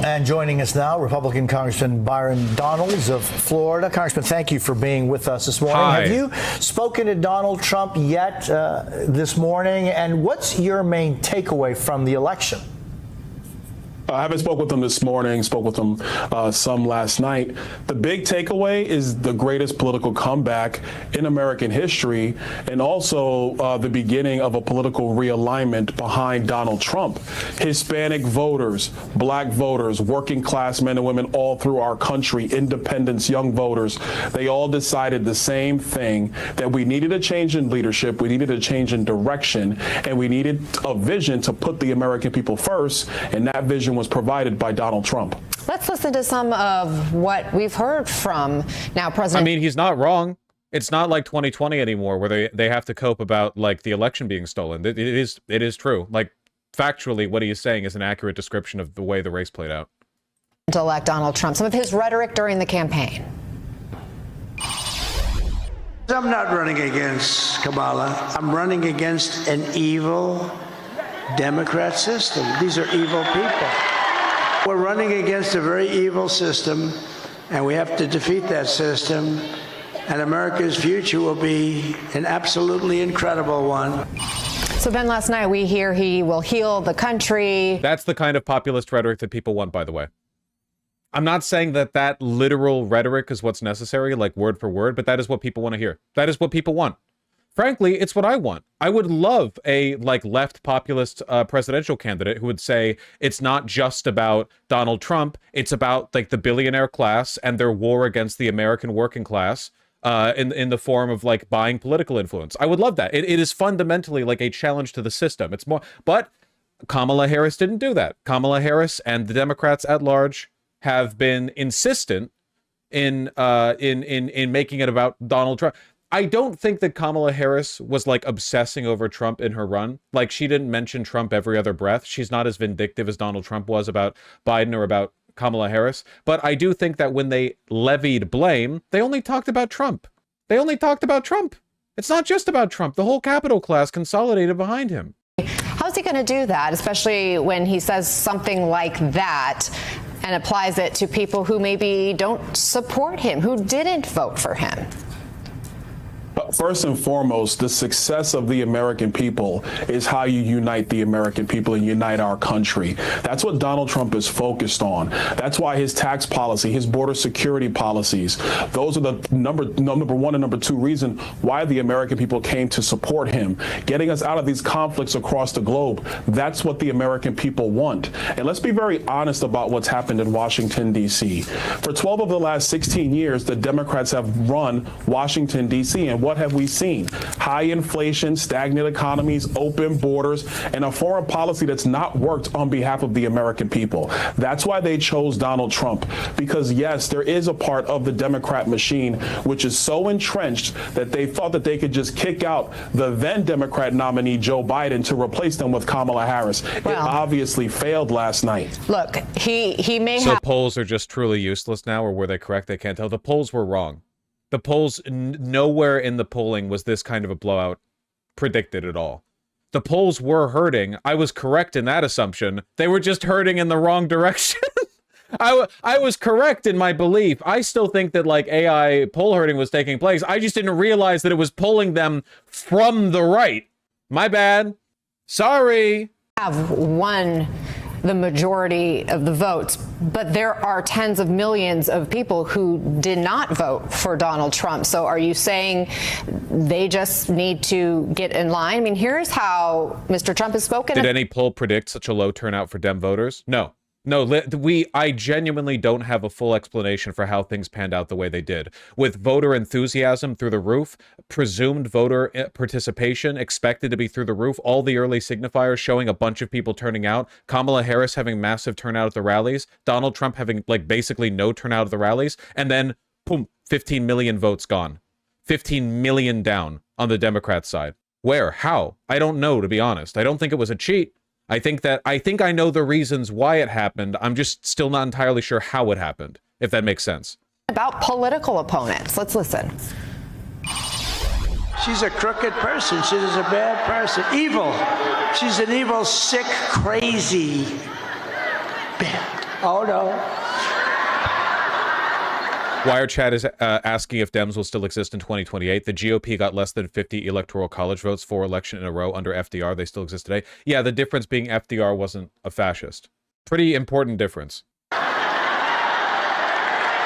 And joining us now, Republican Congressman Byron Donalds of Florida. Congressman, thank you for being with us this morning. Hi. Have you spoken to Donald Trump yet this morning? And what's your main takeaway from the election? I haven't spoke with him this morning, spoke with him some last night. The big takeaway is the greatest political comeback in American history, and also the beginning of a political realignment behind Donald Trump. Hispanic voters, black voters, working class men and women all through our country, independents, young voters, they all decided the same thing, that we needed a change in leadership, we needed a change in direction, and we needed a vision to put the American people first, and that vision was provided by Donald Trump. Let's listen to some of what we've heard from now President. I mean, he's not wrong. It's not like 2020 anymore where they have to cope about like the election being stolen. It is true. Like factually, what he is saying is an accurate description of the way the race played out. To elect Donald Trump, some of his rhetoric during the campaign. I'm not running against Kamala. I'm running against an evil Democrat system. These are evil people. We're running against a very evil system, and we have to defeat that system, and America's future will be an absolutely incredible one. So, Ben, last night we hear he will heal the country. That's the kind of populist rhetoric that people want, by the way. I'm not saying that that literal rhetoric is what's necessary, like word for word, but that is what people want to hear. That is what people want. Frankly, it's what I want. I would love a like left populist presidential candidate who would say it's not just about Donald Trump. It's about like the billionaire class and their war against the American working class in the form of like buying political influence. I would love that. It is fundamentally like a challenge to the system. It's more, but Kamala Harris didn't do that. Kamala Harris and the Democrats at large have been insistent in making it about Donald Trump. I don't think that Kamala Harris was like obsessing over Trump in her run. Like she didn't mention Trump every other breath. She's not as vindictive as Donald Trump was about Biden or about Kamala Harris. But I do think that when they levied blame, they only talked about Trump. They only talked about Trump. It's not just about Trump. The whole capital class consolidated behind him. How's he going to do that, especially when he says something like that and applies it to people who maybe don't support him, who didn't vote for him? First and foremost, the success of the American people is how you unite the American people and unite our country. That's what Donald Trump is focused on. That's why his tax policy, his border security policies, those are the number one and number two reason why the American people came to support him, getting us out of these conflicts across the globe. That's what the American people want. And let's be very honest about what's happened in Washington, D.C. For 12 of the last 16 years, the Democrats have run Washington, D.C. And what have we seen? High inflation, stagnant economies, open borders, and a foreign policy that's not worked on behalf of the American people. That's why they chose Donald Trump, because yes, there is a part of the Democrat machine which is so entrenched that they thought that they could just kick out the then Democrat nominee Joe Biden to replace them with Kamala Harris. Well, it obviously failed last night. Look, he may So have... polls are just truly useless now, or were they correct? They can't tell. The polls were wrong. The polls, nowhere in the polling was this kind of a blowout predicted at all. The polls were hurting. I was correct in that assumption. They were just hurting in the wrong direction. I was correct in my belief. I still think that like AI poll hurting was taking place. I just didn't realize that it was pulling them from the right. My bad. Sorry. Have won the majority of the votes, but there are tens of millions of people who did not vote for Donald Trump. So are you saying they just need to get in line? I mean, here's how Mr. Trump has spoken. Did any poll predict such a low turnout for Dem voters? No. No, I genuinely don't have a full explanation for how things panned out the way they did. With voter enthusiasm through the roof, presumed voter participation expected to be through the roof, all the early signifiers showing a bunch of people turning out, Kamala Harris having massive turnout at the rallies, Donald Trump having like basically no turnout at the rallies, and then, boom, 15 million votes gone. 15 million down on the Democrat side. Where? How? I don't know, to be honest. I don't think it was a cheat. I think I know the reasons why it happened. I'm just still not entirely sure how it happened, if that makes sense. About political opponents. Let's listen. She's a crooked person. She's a bad person. Evil. She's an evil, sick, crazy, bad. Oh, no. Wire Chat is asking if Dems will still exist in 2028. The GOP got less than 50 electoral college votes for election in a row under FDR. They still exist today. Yeah, the difference being FDR wasn't a fascist. Pretty important difference.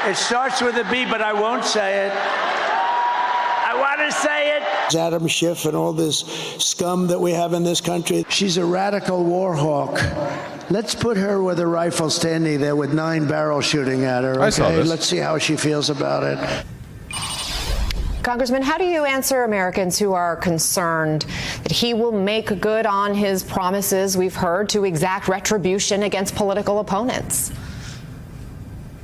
It starts with a B, but I won't say it. I want to say it. Adam Schiff and all this scum that we have in this country. She's a radical war hawk. Let's put her with a rifle standing there with 9 barrels shooting at her. Okay? I saw this. Let's see how she feels about it. Congressman, how do you answer Americans who are concerned that he will make good on his promises we've heard to exact retribution against political opponents?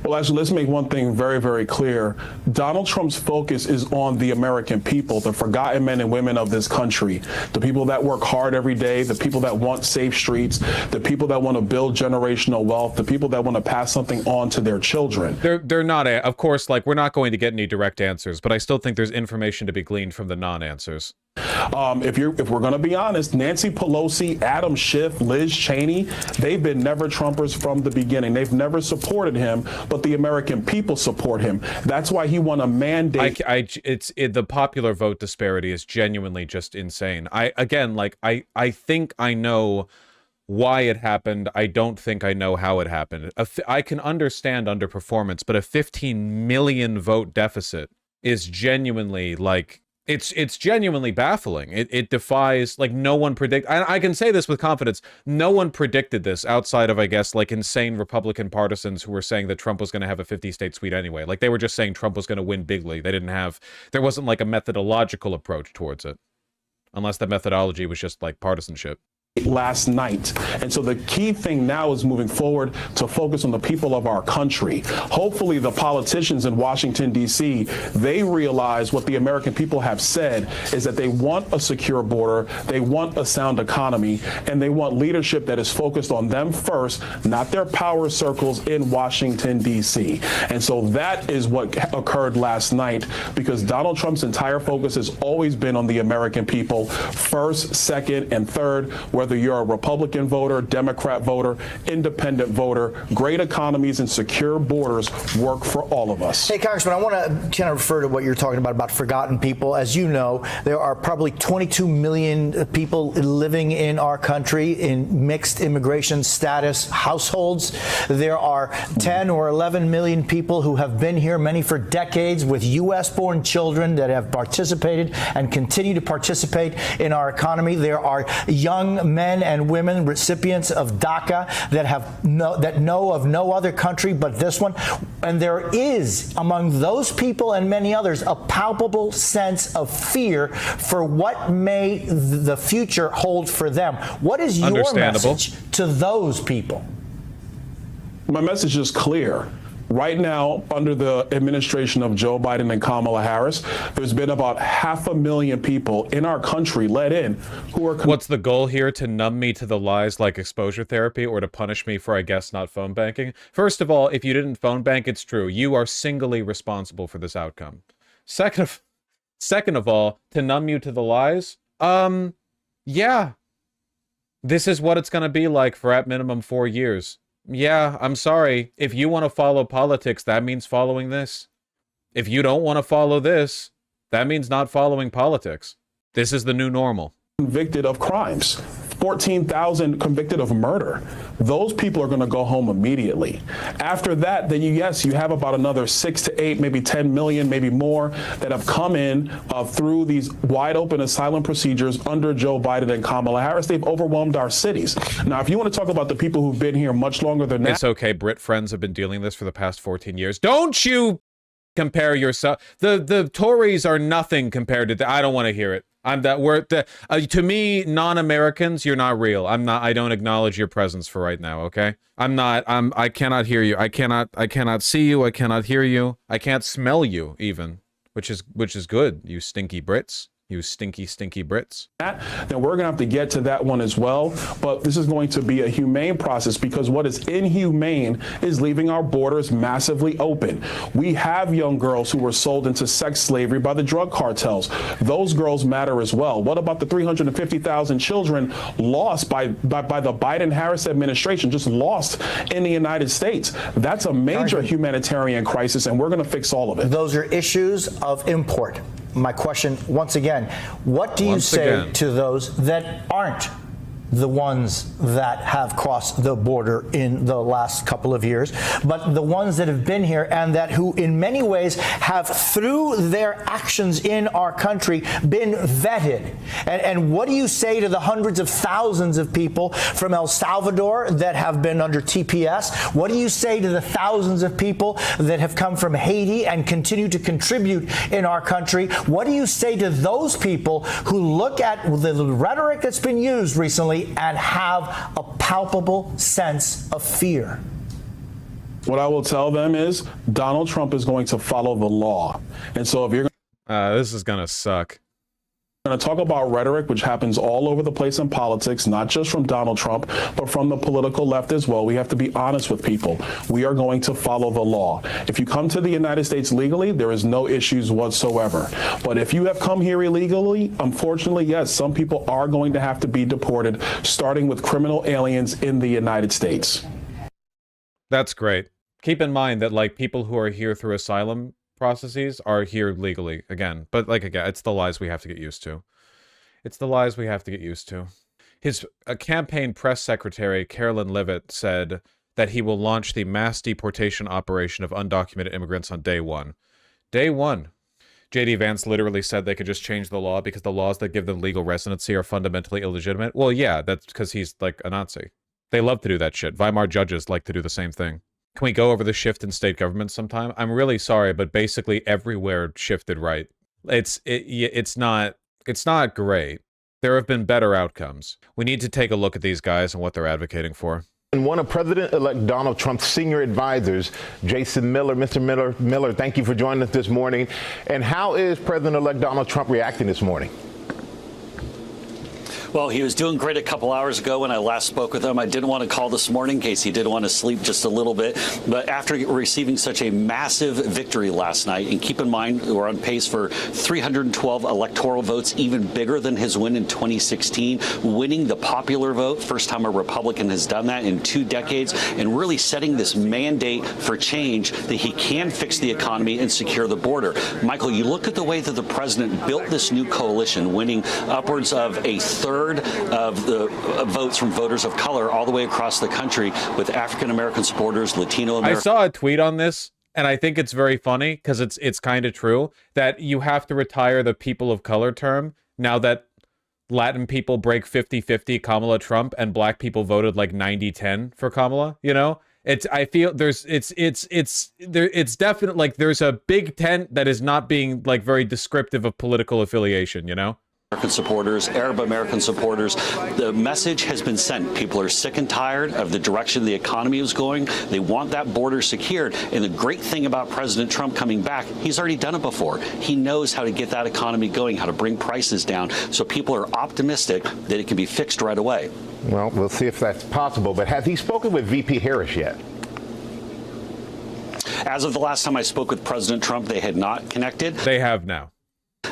Well, actually, let's make one thing very, very clear. Donald Trump's focus is on the American people, the forgotten men and women of this country, the people that work hard every day, the people that want safe streets, the people that want to build generational wealth, the people that want to pass something on to their children. They're not, of course, like, we're not going to get any direct answers, but I still think there's information to be gleaned from the non-answers. If we're going to be honest, Nancy Pelosi, Adam Schiff, Liz Cheney, they've been never Trumpers from the beginning. They've never supported him, but the American people support him. That's why he won a mandate. The popular vote disparity is genuinely just insane. I think I know why it happened. I don't think I know how it happened. I can understand underperformance, but a 15 million vote deficit is genuinely, like, it's genuinely baffling. It defies, like, no one I can say this with confidence. No one predicted this outside of, I guess, like, insane Republican partisans who were saying that Trump was going to have a 50-state sweep anyway. Like, they were just saying Trump was going to win bigly. There wasn't, like, a methodological approach towards it. Unless the methodology was just, like, partisanship. Last night. And so the key thing now is moving forward to focus on the people of our country. Hopefully the politicians in Washington, D.C., they realize what the American people have said is that they want a secure border, they want a sound economy, and they want leadership that is focused on them first, not their power circles in Washington, D.C. And so that is what occurred last night, because Donald Trump's entire focus has always been on the American people, first, second, and third, whether you're a Republican voter, Democrat voter, independent voter. Great economies and secure borders work for all of us. Hey, Congressman, I want to kind of refer to what you're talking about forgotten people. As you know, there are probably 22 million people living in our country in mixed immigration status households. There are 10 or 11 million people who have been here, many for decades, with U.S.-born children that have participated and continue to participate in our economy. There are young men and women recipients of DACA that know of no other country but this one. And there is, among those people and many others, a palpable sense of fear for what may the future hold for them. What is your message to those people? My message is clear. Right now, under the administration of Joe Biden and Kamala Harris, there's been about 500,000 people in our country let in who are... What's the goal here? To numb me to the lies like exposure therapy, or to punish me for, I guess, not phone banking? First of all, if you didn't phone bank, it's true. You are singly responsible for this outcome. Second of all, to numb you to the lies? Yeah. This is what it's going to be like for at minimum 4 years. Yeah, I'm sorry. If you want to follow politics, that means following this. If you don't want to follow this, that means not following politics. This is the new normal. Convicted of crimes. 14,000 convicted of murder. Those people are going to go home immediately. After that, then you have about another 6 to 8, maybe 10 million, maybe more that have come in through these wide open asylum procedures under Joe Biden and Kamala Harris. They've overwhelmed our cities. Now, if you want to talk about the people who've been here much longer than that. It's okay. Brit friends have been dealing this for the past 14 years. Don't you compare yourself. The Tories are nothing compared to that. I don't want to hear it. To me, non-Americans, you're not real. I don't acknowledge your presence for right now, okay? I cannot hear you. I cannot see you. I cannot hear you. I can't smell you even, which is good, you stinky Brits. You stinky, stinky Brits. Then we're going to have to get to that one as well. But this is going to be a humane process, because what is inhumane is leaving our borders massively open. We have young girls who were sold into sex slavery by the drug cartels. Those girls matter as well. What about the 350,000 children lost by the Biden-Harris administration, just lost in the United States? That's a major humanitarian crisis, and we're going to fix all of it. Those are issues of import. My question, once again, what do you say to those that aren't the ones that have crossed the border in the last couple of years, but the ones that have been here and that who in many ways have, through their actions in our country, been vetted? And what do you say to the hundreds of thousands of people from El Salvador that have been under TPS? What do you say to the thousands of people that have come from Haiti and continue to contribute in our country? What do you say to those people who look at the rhetoric that's been used recently and have a palpable sense of fear? What I will tell them is Donald Trump is going to follow the law. And so if you're this is going to suck. going to talk about rhetoric, which happens all over the place in politics, not just from Donald Trump, but from the political left as well. We have to be honest with people. We are going to follow the law. If you come to the United States legally, there is no issues whatsoever. But if you have come here illegally, unfortunately, yes, some people are going to have to be deported, starting with criminal aliens in the United States. That's great. Keep in mind that, like, people who are here through asylum processes are here legally again, but like again, it's the lies we have to get used to. It's the lies we have to get used to. His campaign press secretary, Carolyn Leavitt, said that he will launch the mass deportation operation of undocumented immigrants on day one. Day one. J.D. Vance literally said they could just change the law because the laws that give them legal residency are fundamentally illegitimate. Well, yeah, that's because he's like a Nazi. They love to do that shit. Weimar judges like to do the same thing. Can we go over the shift in state government sometime? I'm really sorry, but basically everywhere shifted right. It's not great. There have been better outcomes. We need to take a look at these guys and what they're advocating for. And one of President-elect Donald Trump's senior advisors, Jason Miller. Mr. Miller, thank you for joining us this morning. And how is President-elect Donald Trump reacting this morning? Well, he was doing great a couple hours ago when I last spoke with him. I didn't want to call this morning in case he did want to sleep just a little bit. But after receiving such a massive victory last night, and keep in mind, we're on pace for 312 electoral votes, even bigger than his win in 2016, winning the popular vote, first time a Republican has done that in 2 decades, and really setting this mandate for change that he can fix the economy and secure the border. Michael, you look at the way that the president built this new coalition, winning upwards of a third of the votes from voters of color all the way across the country, with African-American supporters, Latino Americans. I saw a tweet on this, and I think it's very funny because it's kind of true that you have to retire the people of color term now that Latin people break 50-50 Kamala Trump and black people voted like 90-10 for Kamala, you know? I feel it's definitely like there's a big tent that is not being like very descriptive of political affiliation, you know? American supporters, Arab American supporters, the message has been sent. People are sick and tired of the direction the economy is going. They want that border secured. And the great thing about President Trump coming back, he's already done it before. He knows how to get that economy going, how to bring prices down. So people are optimistic that it can be fixed right away. Well, we'll see if that's possible. But has he spoken with VP Harris yet? As of the last time I spoke with President Trump, they had not connected. They have now.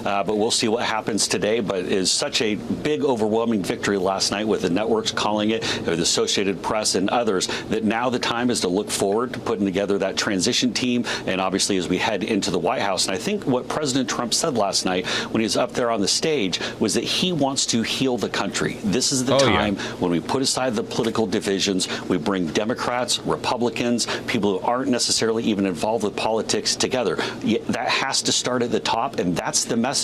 But we'll see what happens today. But it is such a big, overwhelming victory last night, with the networks calling it, the Associated Press and others, that now the time is to look forward to putting together that transition team. And obviously, as we head into the White House, and I think what President Trump said last night when he was up there on the stage was that he wants to heal the country. This is the time when we put aside the political divisions, we bring Democrats, Republicans, people who aren't necessarily even involved with politics together. That has to start at the top, and that's the message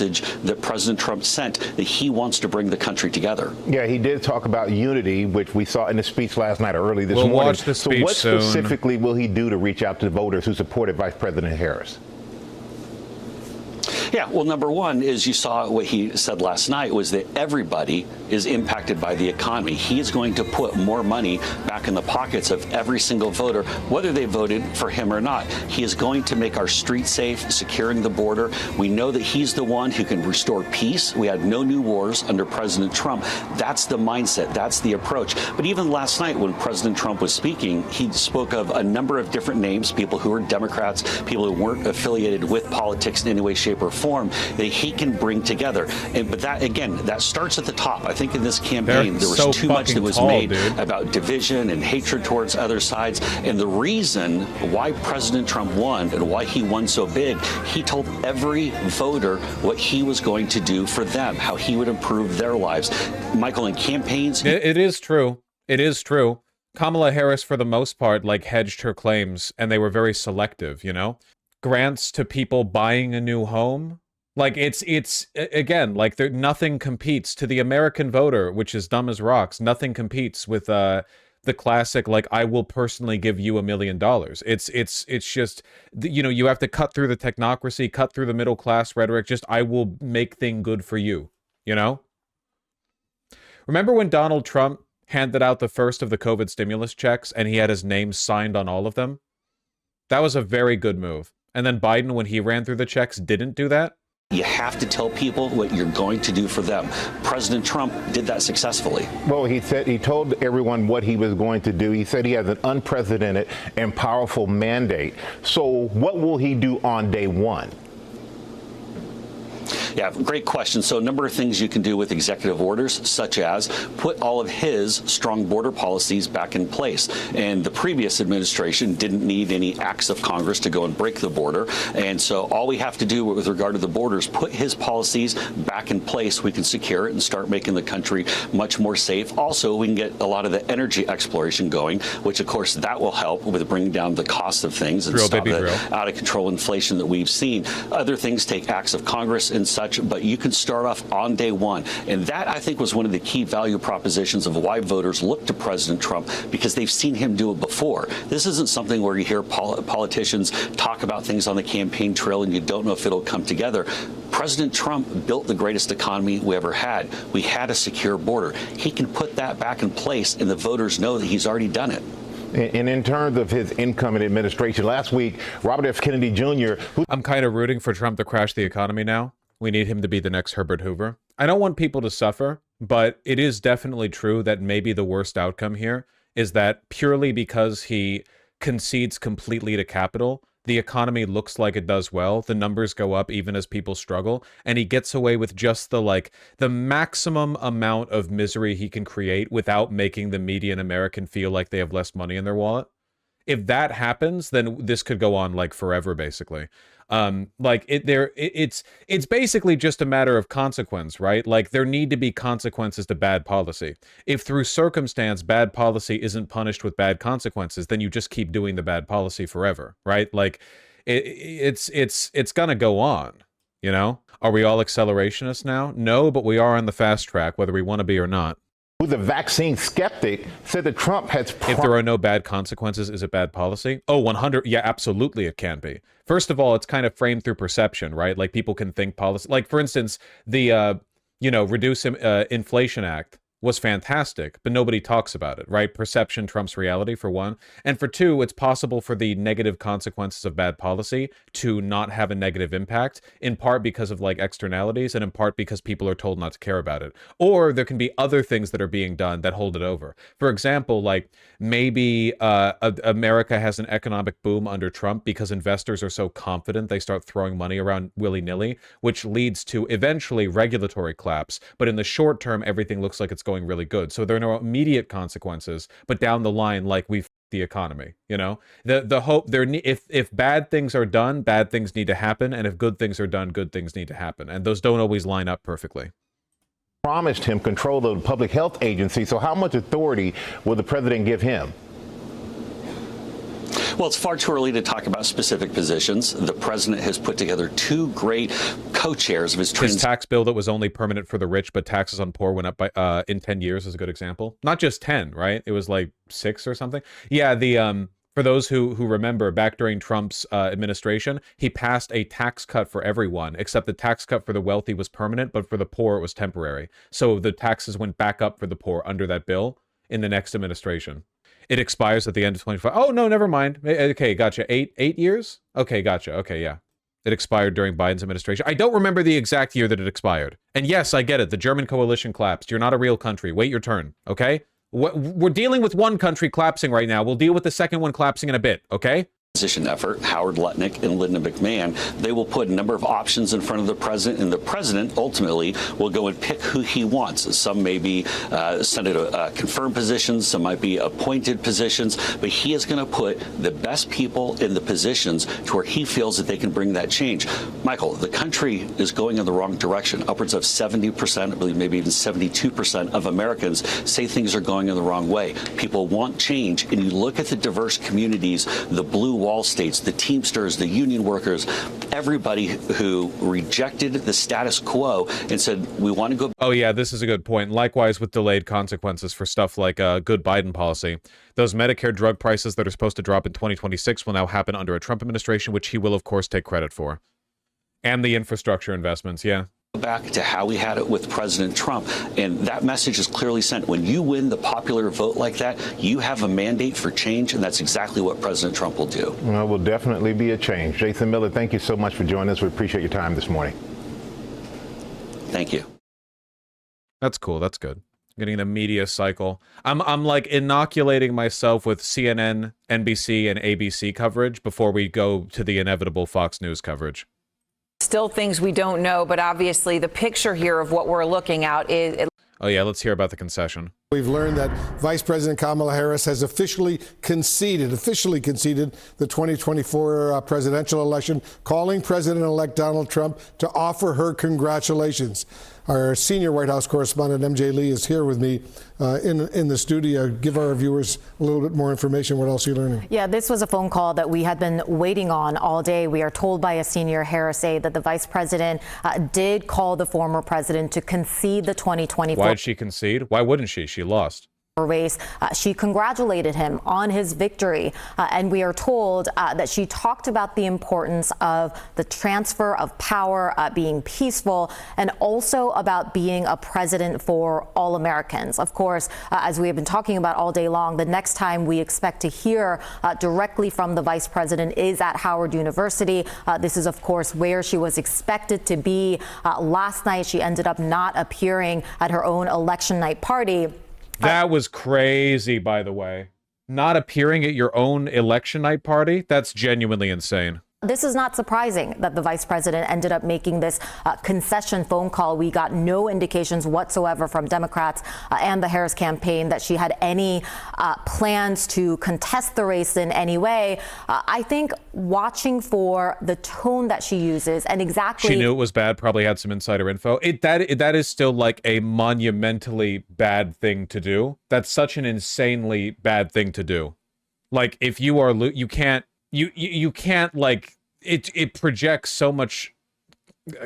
that President Trump sent, that he wants to bring the country together. Yeah, he did talk about unity, which we saw in the speech last night or early this morning. We'll watch the speech so what soon. specifically will he do to reach out to voters who supported Vice President Harris? Yeah, well, number one is you saw what he said last night was that everybody is impacted by the economy. He is going to put more money back in the pockets of every single voter, whether they voted for him or not. He is going to make our streets safe, securing the border. We know that he's the one who can restore peace. We had no new wars under President Trump. That's the mindset. That's the approach. But even last night when President Trump was speaking, he spoke of a number of different names, people who were Democrats, people who weren't affiliated with politics in any way, shape, or form, that he can bring together. But that, again, that starts at the top. I think in this campaign, there was too much that was made about division and hatred towards other sides. And the reason why President Trump won and why he won so big, he told every voter what he was going to do for them, how he would improve their lives. Michael, in campaigns... It is true. It is true. Kamala Harris, for the most part, like, hedged her claims, and they were very selective, you know? Grants to people buying a new home. Like, it's again, like, nothing competes to the American voter, which is dumb as rocks. Nothing competes with the classic, like, I will personally give you $1 million. It's just, you know, you have to cut through the technocracy, cut through the middle class rhetoric. Just, I will make thing good for you, you know? Remember when Donald Trump handed out the first of the COVID stimulus checks and he had his name signed on all of them? That was a very good move. And then Biden, when he ran through the checks, didn't do that? You have to tell people what you're going to do for them. President Trump did that successfully. Well, he told everyone what he was going to do. He said he has an unprecedented and powerful mandate. So what will he do on day one? Yeah, great question. So a number of things you can do with executive orders, such as put all of his strong border policies back in place. And the previous administration didn't need any acts of Congress to go and break the border. And so all we have to do with regard to the borders, put his policies back in place. We can secure it and start making the country much more safe. Also, we can get a lot of the energy exploration going, which, of course, that will help with bringing down the cost of things and stop the out of control inflation that we've seen. Other things take acts of Congress and such, but you can start off on day one. And that, I think, was one of the key value propositions of why voters look to President Trump, because they've seen him do it before. This isn't something where you hear politicians talk about things on the campaign trail and you don't know if it'll come together. President Trump built the greatest economy we ever had. We had a secure border. He can put that back in place, and the voters know that he's already done it. And in terms of his incoming administration, last week, Robert F. Kennedy Jr. I'm kind of rooting for Trump to crash the economy now. We need him to be the next Herbert Hoover. I don't want people to suffer, but it is definitely true that maybe the worst outcome here is that purely because he concedes completely to capital, the economy looks like it does well, the numbers go up even as people struggle, and he gets away with just the maximum amount of misery he can create without making the median American feel like they have less money in their wallet. If that happens, then this could go on like forever, basically. It's basically just a matter of consequence, right? Like, there need to be consequences to bad policy. If through circumstance bad policy isn't punished with bad consequences, then you just keep doing the bad policy forever, right? Like, it's gonna go on, you know? Are we all accelerationists now? No, but we are on the fast track, whether we want to be or not. Who's a vaccine skeptic, said that Trump has... If there are no bad consequences, is it bad policy? Oh, 100. Yeah, absolutely it can be. First of all, it's kind of framed through perception, right? Like, people can think policy... Like, for instance, the, Reduce Inflation Act was fantastic, but nobody talks about it, right? Perception trumps reality, for one. And for two, it's possible for the negative consequences of bad policy to not have a negative impact, in part because of, like, externalities, and in part because people are told not to care about it. Or there can be other things that are being done that hold it over. For example, like, maybe America has an economic boom under Trump because investors are so confident they start throwing money around willy-nilly, which leads to eventually regulatory collapse. But in the short term, everything looks like it's going really good. So there are no immediate consequences, but down the line, like, we've the economy, you know? The hope there, if bad things are done, bad things need to happen, and if good things are done, good things need to happen. And those don't always line up perfectly. Promised him control of the public health agency. So how much authority will the president give him? Well, it's far too early to talk about specific positions. The president has put together two great co-chairs of his tax bill that was only permanent for the rich, but taxes on poor went up by in 10 years is a good example. Not just 10, right? It was like 6 or something. Yeah, the For those who remember, back during Trump's administration, he passed a tax cut for everyone, except the tax cut for the wealthy was permanent, but for the poor it was temporary. So the taxes went back up for the poor under that bill in the next administration. It expires at the end of 2025. Oh, no, never mind. Okay, gotcha. Eight years? Okay, gotcha. Okay, yeah. It expired during Biden's administration. I don't remember the exact year that it expired. And yes, I get it. The German coalition collapsed. You're not a real country. Wait your turn, okay? We're dealing with one country collapsing right now. We'll deal with the second one collapsing in a bit, okay? Transition effort, Howard Lutnick and Linda McMahon, they will put a number of options in front of the president, and the president ultimately will go and pick who he wants. Some may be Senate confirmed positions, some might be appointed positions, but he is going to put the best people in the positions to where he feels that they can bring that change. Michael, the country is going in the wrong direction. Upwards of 70%, I believe maybe even 72% of Americans say things are going in the wrong way. People want change, and you look at the diverse communities, the blue wall states, the Teamsters, the union workers, everybody who rejected the status quo and said, we want to go. Oh, yeah, this is a good point. Likewise with delayed consequences for stuff like good Biden policy. Those Medicare drug prices that are supposed to drop in 2026 will now happen under a Trump administration, which he will, of course, take credit for. And the infrastructure investments, yeah. Back to how we had it with President Trump, and that message is clearly sent. When you win the popular vote like that, you have a mandate for change, and that's exactly what President Trump will do. Well, will definitely be a change. Jason Miller, thank you so much for joining us. We appreciate your time this morning. Thank you. That's cool. That's good. Getting the media cycle. I'm like inoculating myself with CNN, NBC, and ABC coverage before we go to the inevitable Fox News coverage. Still things we don't know, but obviously the picture here of what we're looking at is... Oh, yeah, let's hear about the concession. We've learned that Vice President Kamala Harris has officially conceded the 2024 presidential election, calling President-elect Donald Trump to offer her congratulations. Our senior White House correspondent, MJ Lee, is here with me in the studio. Give our viewers a little bit more information. What else are you learning? Yeah, this was a phone call that we had been waiting on all day. We are told by a senior Harris aide that the vice president did call the former president to concede the 2024. Why did she concede? Why wouldn't she? She lost. Race. She congratulated him on his victory, and we are told that she talked about the importance of the transfer of power, being peaceful, and also about being a president for all Americans. Of course, as we have been talking about all day long, the next time we expect to hear directly from the vice president is at Howard University. This is, of course, where she was expected to be. Last night, she ended up not appearing at her own election night party. That was crazy, by the way. Not appearing at your own election night party? That's genuinely insane. This is not surprising that the vice president ended up making this concession phone call. We got no indications whatsoever from Democrats and the Harris campaign that she had any plans to contest the race in any way. I think watching for the tone that she uses and exactly... She knew it was bad, probably had some insider info. That is still like a monumentally bad thing to do. That's such an insanely bad thing to do. Like, if you are... You can't... You can't, like, it projects so much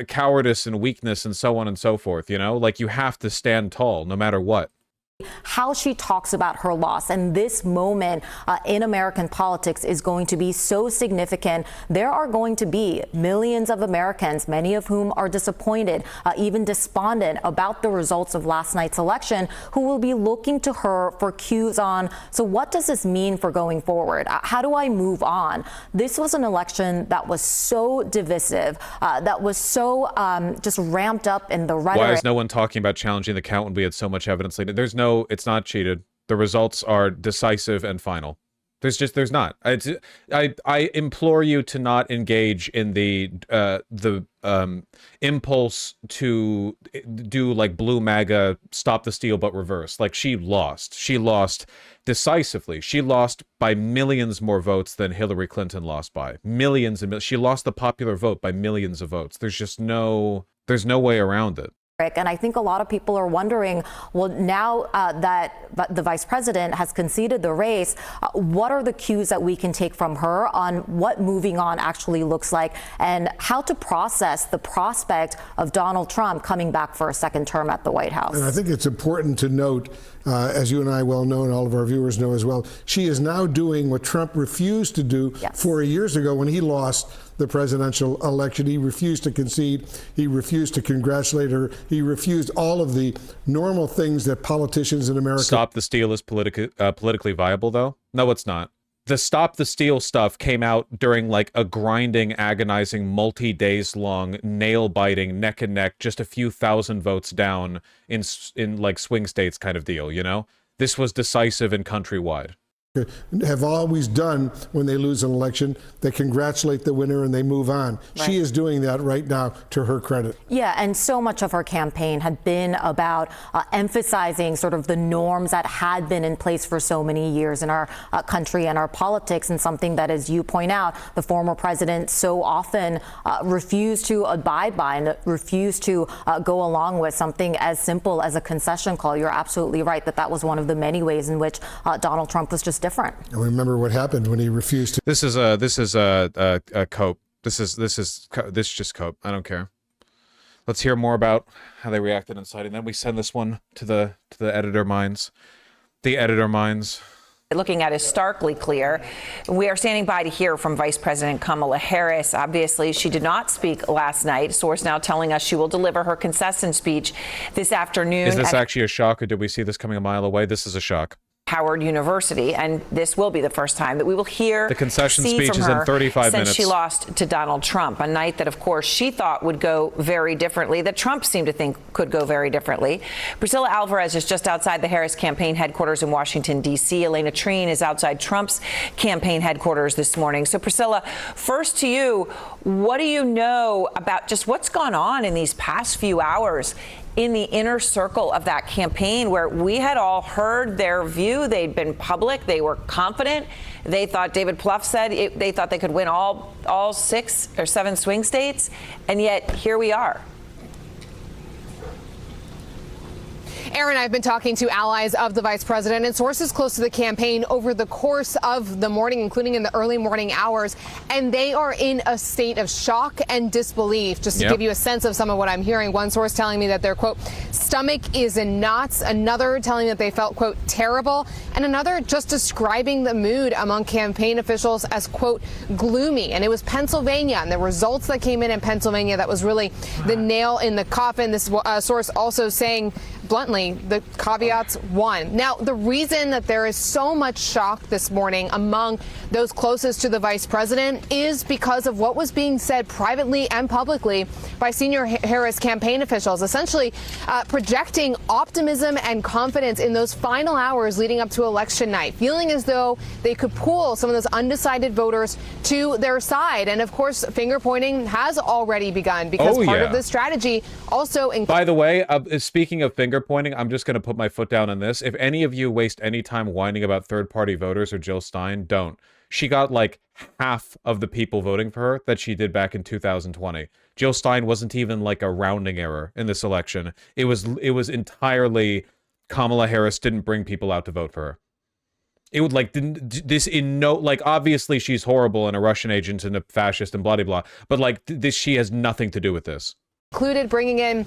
cowardice and weakness and so on and so forth, you know? Like, you have to stand tall no matter what. How she talks about her loss and this moment in American politics is going to be so significant. There are going to be millions of Americans, many of whom are disappointed, even despondent about the results of last night's election, who will be looking to her for cues on, so what does this mean for going forward? How do I move on? This was an election that was so divisive, that was so just ramped up in the rhetoric. Why is no one talking about challenging the count when we had so much evidence? There's no, it's not cheated. The results are decisive and final. There's not. I implore you to not engage in the impulse to do like blue MAGA, stop the steal but reverse. Like, she lost decisively. She lost by millions more votes than Hillary Clinton lost by. Millions and millions. She lost the popular vote by millions of votes. There's no way around it. And I think a lot of people are wondering, well, now that the vice president has conceded the race, what are the cues that we can take from her on what moving on actually looks like and how to process the prospect of Donald Trump coming back for a second term at the White House? And I think it's important to note, as you and I well know and all of our viewers know as well, she is now doing what Trump refused to do 4 years ago when he lost the presidential election. He refused to concede. He refused to congratulate her. He refused all of the normal things that politicians in America... Stop the steal is politically viable, though? No, it's not. The stop the steal stuff came out during like a grinding, agonizing, multi-days long, nail-biting, neck and neck, just a few thousand votes down in like swing states kind of deal, you know? This was decisive and countrywide. Have always done when they lose an election. They congratulate the winner and they move on. Right. She is doing that right now, to her credit. Yeah, and so much of her campaign had been about emphasizing sort of the norms that had been in place for so many years in our country and our politics, and something that, as you point out, the former president so often refused to abide by and refused to go along with, something as simple as a concession call. You're absolutely right that was one of the many ways in which Donald Trump was just different. And remember what happened when he refused to. This is a cope. This is just cope. I don't care. Let's hear more about how they reacted inside, and then we send this one to the editor minds. The editor minds. Looking at is starkly clear. We are standing by to hear from Vice President Kamala Harris. Obviously, she did not speak last night. Source now telling us she will deliver her concession speech this afternoon. Is this actually a shock, or did we see this coming a mile away? This is a shock. Howard University, and this will be the first time that we will hear the concession speech is in 35 minutes since she lost to Donald Trump, a night that, of course, she thought would go very differently, that Trump seemed to think could go very differently. Priscilla Alvarez is just outside the Harris campaign headquarters in Washington, D.C. Elena Treen is outside Trump's campaign headquarters this morning. So, Priscilla, first to you, what do you know about just what's gone on in these past few hours in the inner circle of that campaign, where we had all heard their view? They'd been public. They were confident. They thought, David Plouffe said, they thought they could win all 6 or 7 swing states. And yet here we are. Aaron, I've been talking to allies of the vice president and sources close to the campaign over the course of the morning, including in the early morning hours, and they are in a state of shock and disbelief. Just to give you a sense of some of what I'm hearing, one source telling me that their, quote, stomach is in knots, another telling that they felt, quote, terrible, and another just describing the mood among campaign officials as, quote, gloomy. And it was Pennsylvania and the results that came in Pennsylvania that was really the nail in the coffin. This source also saying bluntly, the caveats won. Now, the reason that there is so much shock this morning among those closest to the vice president is because of what was being said privately and publicly by senior Harris campaign officials, essentially projecting optimism and confidence in those final hours leading up to election night, feeling as though they could pull some of those undecided voters to their side. And of course, finger pointing has already begun because part of this strategy also includes. By the way, speaking of finger pointing, I'm just going to put my foot down on this. If any of you waste any time whining about third-party voters or Jill Stein, don't. She got like half of the people voting for her that she did back in 2020. Jill Stein wasn't even like a rounding error in this election. It was entirely Kamala Harris didn't bring people out to vote for her. It would like obviously she's horrible and a Russian agent and a fascist and blah blah blah, but like this, she has nothing to do with this. Included bringing in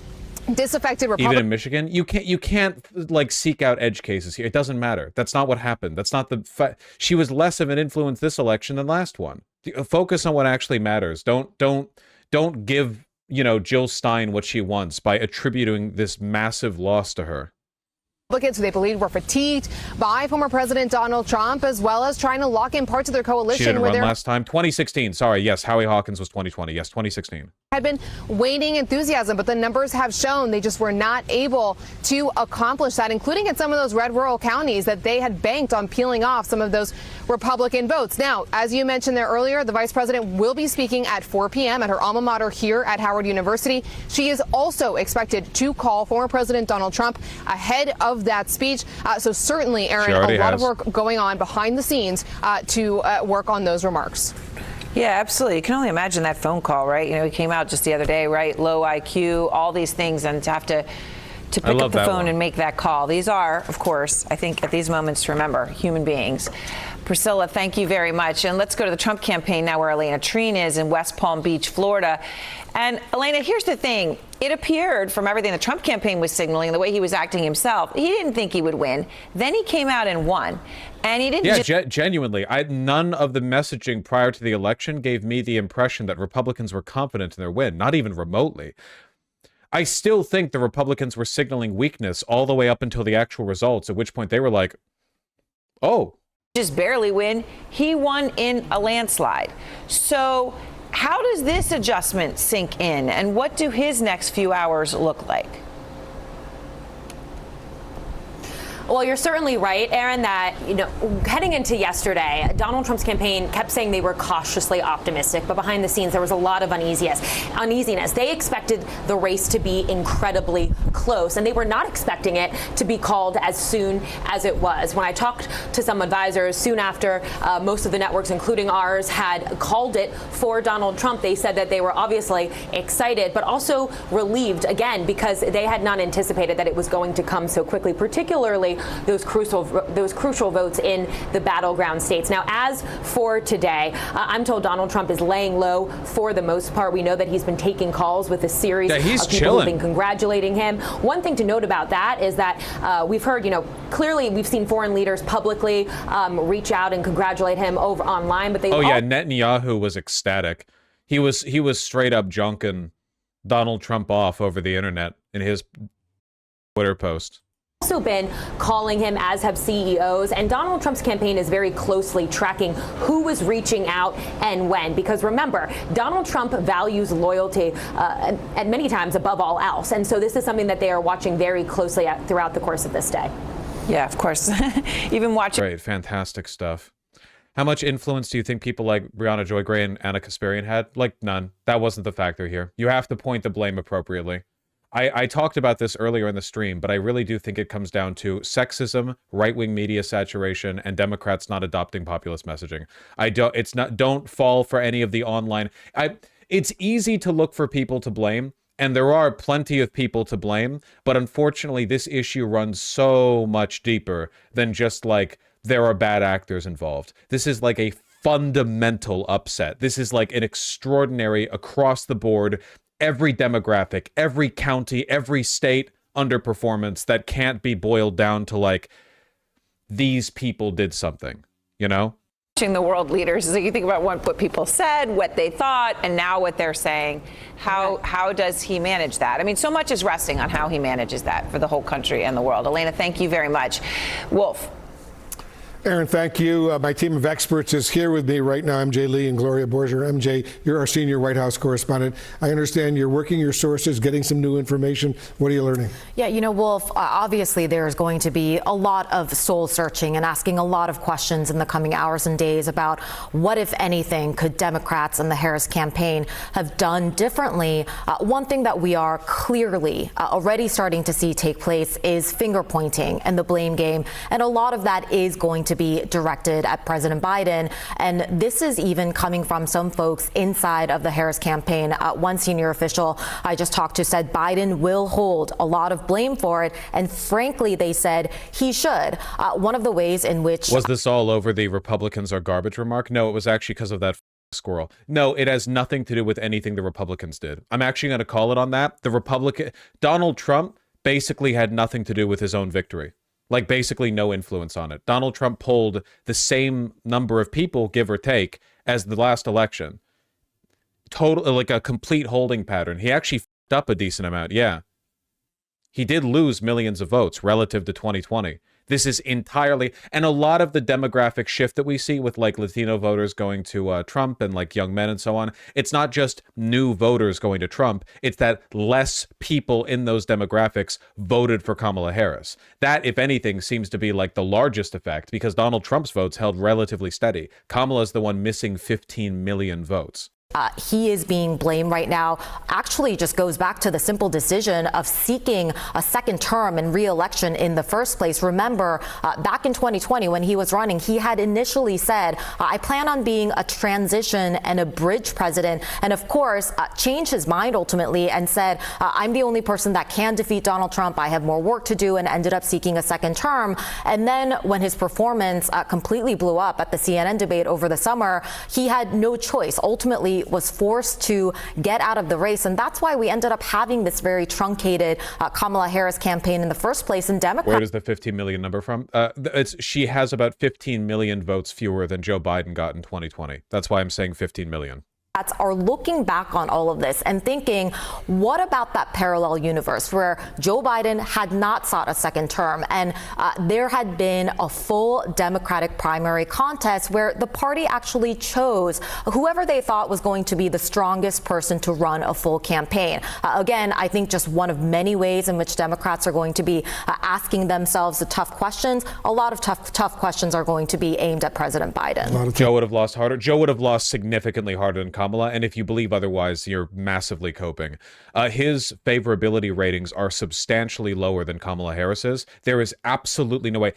disaffected Republicans. Even in Michigan, you can't like seek out edge cases here. It doesn't matter. That's not what happened. That's not the she was less of an influence this election than last one. Focus on what actually matters. Don't give, Jill Stein what she wants by attributing this massive loss to her. Republicans who they believe were fatigued by former President Donald Trump, as well as trying to lock in parts of their coalition. She didn't run last time. 2016. Sorry. Yes. Howie Hawkins was 2020. Yes. 2016. Had been waning enthusiasm, but the numbers have shown they just were not able to accomplish that, including in some of those red rural counties that they had banked on peeling off some of those Republican votes. Now, as you mentioned there earlier, the vice president will be speaking at 4 p.m. at her alma mater here at Howard University. She is also expected to call former President Donald Trump ahead of that speech. So certainly, Aaron, a lot of work going on behind the scenes to work on those remarks. Yeah, absolutely. You can only imagine that phone call, right? You know, he came out just the other day, right? Low IQ, all these things, and to have to pick up the phone and make that call. These are, of course, I think at these moments to remember, human beings. Priscilla, thank you very much. And let's go to the Trump campaign now, where Elena Treen is in West Palm Beach, Florida. And Elena, here's the thing. It appeared from everything the Trump campaign was signaling, the way he was acting himself, he didn't think he would win. Then he came out and won. And he didn't genuinely, none of the messaging prior to the election gave me the impression that Republicans were confident in their win, not even remotely. I still think the Republicans were signaling weakness all the way up until the actual results, at which point they were like, oh. Just barely win. He won in a landslide. So how does this adjustment sink in, and what do his next few hours look like? Well, you're certainly right, Aaron, that, heading into yesterday, Donald Trump's campaign kept saying they were cautiously optimistic, but behind the scenes, there was a lot of uneasiness. They expected the race to be incredibly close, and they were not expecting it to be called as soon as it was. When I talked to some advisors soon after most of the networks, including ours, had called it for Donald Trump, they said that they were obviously excited, but also relieved, again, because they had not anticipated that it was going to come so quickly, particularly those crucial votes in the battleground states. Now, as for today, I'm told Donald Trump is laying low for the most part. We know that he's been taking calls with a series of people who've been congratulating him. One thing to note about that is that we've heard, clearly we've seen foreign leaders publicly reach out and congratulate him over online, but they Netanyahu was ecstatic. He was straight up junking Donald Trump off over the internet in his Twitter post. Also been calling him, as have CEOs, and Donald Trump's campaign is very closely tracking who was reaching out and when, because remember, Donald Trump values loyalty at many times above all else, and so this is something that they are watching very closely throughout the course of this day. Yeah, of course. Even watching. Great, fantastic stuff. How much influence do you think people like Brianna Joy Gray and Anna Kasparian had? Like, none. That wasn't the factor here. You have to point the blame appropriately. I talked about this earlier in the stream, but I really do think it comes down to sexism, right-wing media saturation, and Democrats not adopting populist messaging. Don't fall for any of the online. It's easy to look for people to blame, and there are plenty of people to blame, but unfortunately this issue runs so much deeper than just like there are bad actors involved. This is like a fundamental upset. This is like an extraordinary across the board, every demographic, every county, every state underperformance that can't be boiled down to like, these people did something, Watching the world leaders, so you think about what people said, what they thought, and now what they're saying. How does he manage that? I mean, so much is resting on how he manages that for the whole country and the world. Elena, thank you very much. Wolf. Aaron, thank you. My team of experts is here with me right now. MJ Lee and Gloria Borger. MJ, you're our senior White House correspondent. I understand you're working your sources, getting some new information. What are you learning? Yeah, Wolf, obviously there's going to be a lot of soul searching and asking a lot of questions in the coming hours and days about what, if anything, could Democrats and the Harris campaign have done differently. One thing that we are clearly already starting to see take place is finger pointing and the blame game. And a lot of that is going to be directed at President Biden. And this is even coming from some folks inside of the Harris campaign. One senior official I just talked to said Biden will hold a lot of blame for it. And frankly, they said he should. One of the ways in which... Was this all over the Republicans are garbage remark? No, it was actually because of that squirrel. No, it has nothing to do with anything the Republicans did. I'm actually going to call it on that. Donald Trump basically had nothing to do with his own victory. Like basically no influence on it. Donald Trump polled the same number of people, give or take, as the last election. Total, like a complete holding pattern. He actually f***ed up a decent amount, yeah. He did lose millions of votes relative to 2020. This is entirely, and a lot of the demographic shift that we see with like Latino voters going to Trump and like young men and so on, it's not just new voters going to Trump, it's that less people in those demographics voted for Kamala Harris. That, if anything, seems to be like the largest effect because Donald Trump's votes held relatively steady. Kamala's the one missing 15 million votes. He is being blamed right now actually just goes back to the simple decision of seeking a second term and re-election in the first place. Remember, back in 2020 when he was running, he had initially said, I plan on being a transition and a bridge president, and of course changed his mind ultimately and said, I'm the only person that can defeat Donald Trump. I have more work to do, and ended up seeking a second term. And then when his performance completely blew up at the CNN debate over the summer, he had no choice. Ultimately was forced to get out of the race, and that's why we ended up having this very truncated Kamala Harris campaign in the first place. And Democrats. Where does the 15 million number from? She has about 15 million votes fewer than Joe Biden got in 2020. That's why I'm saying 15 million. Are looking back on all of this and thinking, what about that parallel universe where Joe Biden had not sought a second term and there had been a full Democratic primary contest where the party actually chose whoever they thought was going to be the strongest person to run a full campaign. Again, I think just one of many ways in which Democrats are going to be asking themselves the tough questions. A lot of tough questions are going to be aimed at President Biden. Joe would have lost harder. Joe would have lost significantly harder than Kamala, and if you believe otherwise, you're massively coping. His favorability ratings are substantially lower than Kamala Harris's. There is absolutely no way.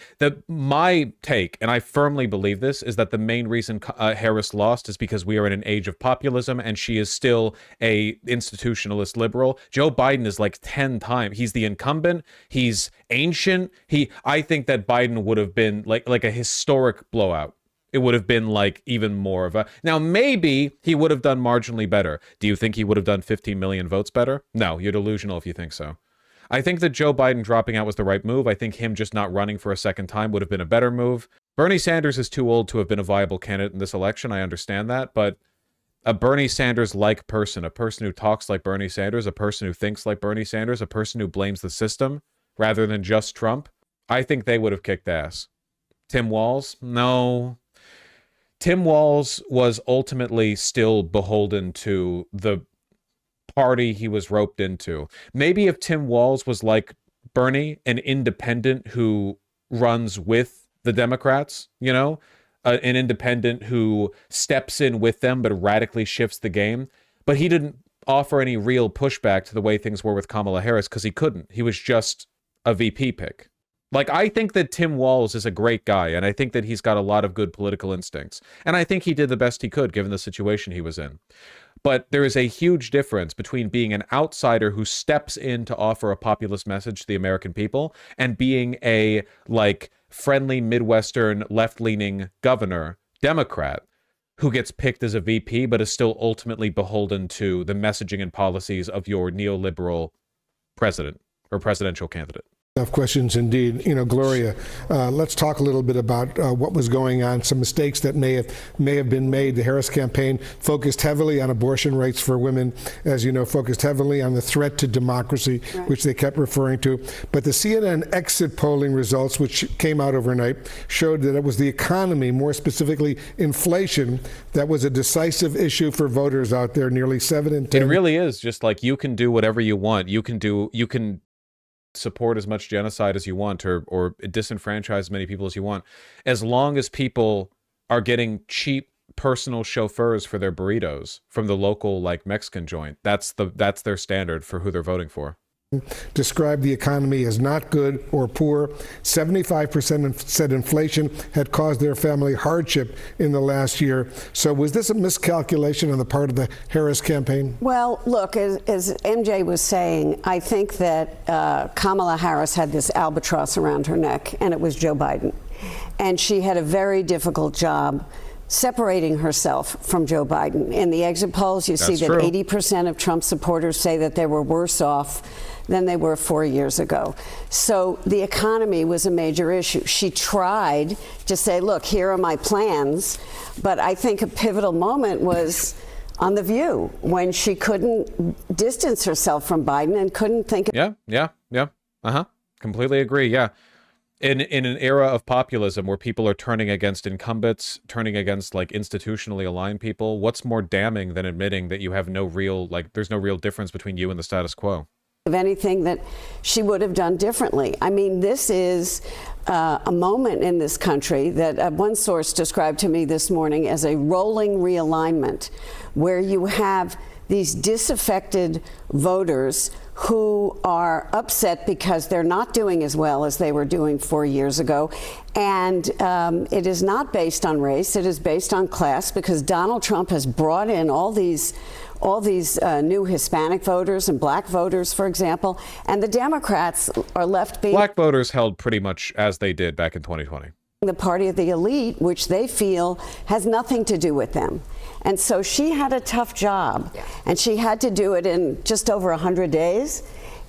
My take, and I firmly believe this, is that the main reason Harris lost is because we are in an age of populism, and she is still a institutionalist liberal. Joe Biden is like 10 times. He's the incumbent. He's ancient. I think that Biden would have been like a historic blowout. It would have been like even more of a... Now, maybe he would have done marginally better. Do you think he would have done 15 million votes better? No, you're delusional if you think so. I think that Joe Biden dropping out was the right move. I think him just not running for a second time would have been a better move. Bernie Sanders is too old to have been a viable candidate in this election. I understand that, but a Bernie Sanders-like person, a person who talks like Bernie Sanders, a person who thinks like Bernie Sanders, a person who blames the system rather than just Trump, I think they would have kicked ass. Tim Walz? No. Tim Walz was ultimately still beholden to the party he was roped into. Maybe if Tim Walz was like Bernie, an independent who runs with the Democrats, an independent who steps in with them but radically shifts the game. But he didn't offer any real pushback to the way things were with Kamala Harris because he couldn't. He was just a VP pick. Like, I think that Tim Walz is a great guy, and I think that he's got a lot of good political instincts. And I think he did the best he could, given the situation he was in. But there is a huge difference between being an outsider who steps in to offer a populist message to the American people and being a, friendly Midwestern left-leaning governor, Democrat, who gets picked as a VP, but is still ultimately beholden to the messaging and policies of your neoliberal president or presidential candidate. Tough questions indeed. Gloria, let's talk a little bit about what was going on, some mistakes that may have been made. The Harris campaign focused heavily on abortion rights for women, as you know, focused heavily on the threat to democracy, right, which they kept referring to. But the CNN exit polling results, which came out overnight, showed that it was the economy, more specifically inflation, that was a decisive issue for voters out there. Nearly 7 in 10. It really is just like you can do whatever you want. You can support as much genocide as you want or disenfranchise as many people as you want, as long as people are getting cheap personal chauffeurs for their burritos from the local Mexican joint. That's their standard for who they're voting for. Described the economy as not good or poor. 75% said inflation had caused their family hardship in the last year. So was this a miscalculation on the part of the Harris campaign? Well, look, as MJ was saying, I think that Kamala Harris had this albatross around her neck, and it was Joe Biden. And she had a very difficult job separating herself from Joe Biden. In the exit polls, you see that 80% of Trump supporters say that they were worse off than they were 4 years ago. So the economy was a major issue. She tried to say, look, here are my plans. But I think a pivotal moment was on The View, when she couldn't distance herself from Biden and couldn't think of... Yeah. Completely agree. Yeah. In an era of populism where people are turning against incumbents, turning against institutionally aligned people, what's more damning than admitting that you have no real, there's no real difference between you and the status quo? Of anything that she would have done differently. I mean, this is a moment in this country that one source described to me this morning as a rolling realignment, where you have these disaffected voters who are upset because they're not doing as well as they were doing 4 years ago. And it is not based on race, it is based on class, because Donald Trump has brought in all these new Hispanic voters and black voters, for example, and the Democrats are left being Black voters held pretty much as they did back in 2020. The party of the elite, which they feel has nothing to do with them. And so she had a tough job, and she had to do it in just over 100 days.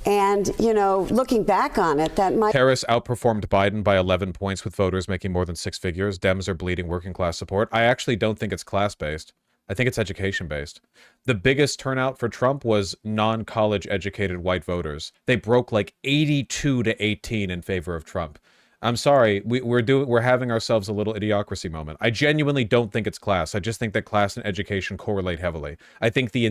And, you know, looking back on it, that might... Harris outperformed Biden by 11 points with voters making more than 6 figures. Dems are bleeding working class support. I actually don't think it's class-based. I think it's education-based. The biggest turnout for Trump was non-college educated white voters. They broke like 82 to 18 in favor of Trump. I'm sorry, we're having ourselves a little idiocracy moment. I genuinely don't think it's class. I just think that class and education correlate heavily. I think the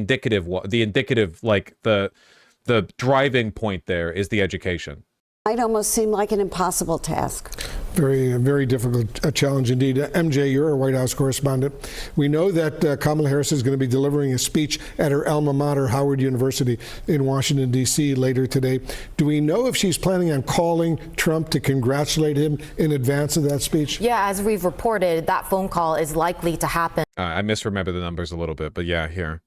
driving point there is the education. Might almost seem like an impossible task. Very difficult challenge indeed. MJ, you're a White House correspondent. We know that Kamala Harris is going to be delivering a speech at her alma mater, Howard University in Washington, D.C. later today. Do we know if she's planning on calling Trump to congratulate him in advance of that speech? Yeah, as we've reported, that phone call is likely to happen. I misremember the numbers a little bit, but yeah, here.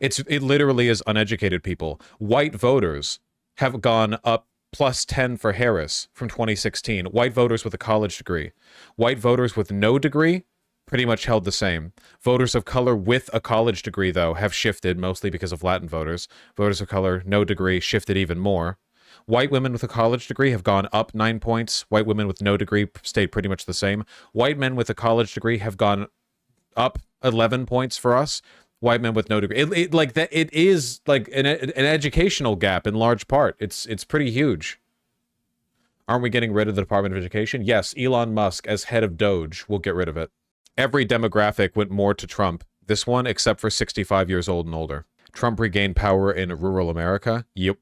It literally is uneducated people. White voters have gone up plus 10 for Harris from 2016. White voters with a college degree. White voters with no degree pretty much held the same. Voters of color with a college degree, though, have shifted, mostly because of Latin voters. Voters of color, no degree, shifted even more. White women with a college degree have gone up 9 points. White women with no degree stayed pretty much the same. White men with a college degree have gone up 11 points for us. White men with no degree. It is like an educational gap in large part. It's pretty huge. Aren't we getting rid of the Department of Education? Yes, Elon Musk as head of Doge will get rid of it. Every demographic went more to Trump. This one, except for 65 years old and older. Trump regained power in rural America. Yep.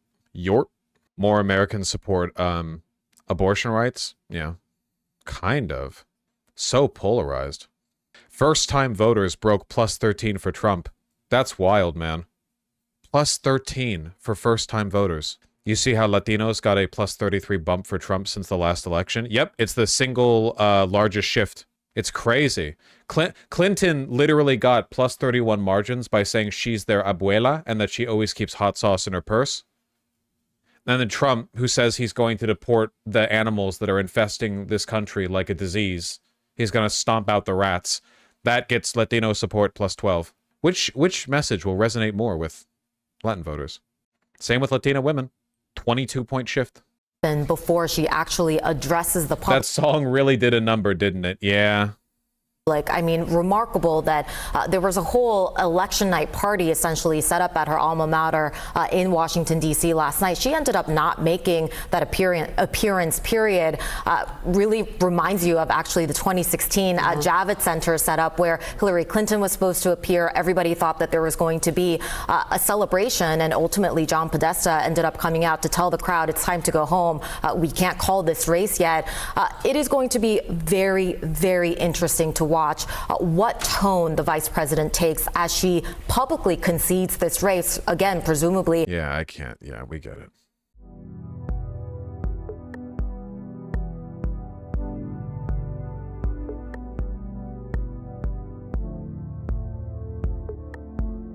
More Americans support abortion rights. Yeah. Kind of. So polarized. First-time voters broke plus 13 for Trump. That's wild, man. Plus 13 for first-time voters. You see how Latinos got a plus 33 bump for Trump since the last election? Yep, it's the single largest shift. It's crazy. Clinton literally got plus 31 margins by saying she's their abuela and that she always keeps hot sauce in her purse. And then Trump, who says he's going to deport the animals that are infesting this country like a disease. He's going to stomp out the rats. That gets Latino support plus 12. Which message will resonate more with Latin voters? Same with Latina women. 22-point shift. And before she actually addresses the public. That song really did a number, didn't it? Yeah. I mean, remarkable that there was a whole election night party essentially set up at her alma mater in Washington, D.C. last night. She ended up not making that appearance, period. Really reminds you of actually the 2016 Javits Center setup where Hillary Clinton was supposed to appear. Everybody thought that there was going to be a celebration, and ultimately John Podesta ended up coming out to tell the crowd it's time to go home. We can't call this race yet. It is going to be very, very interesting to watch what tone the vice president takes as she publicly concedes this race, again, presumably. Yeah, I can't. Yeah, we get it.